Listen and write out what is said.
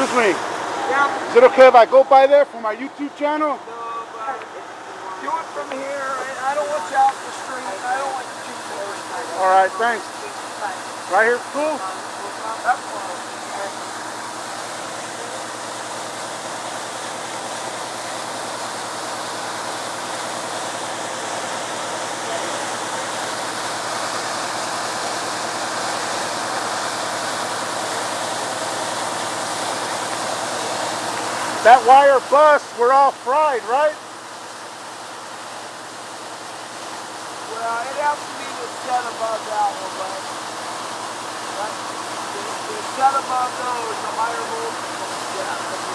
Excuse me. Yeah. Is it okay if I go by there for my YouTube channel? No, but do it from here. I don't want you out the street. I don't want you too close. All right, thanks. Right here, cool. That wire bus, we're all fried, right? Well, it has to be the set above that one, but the set above those, the higher voltage. Yeah.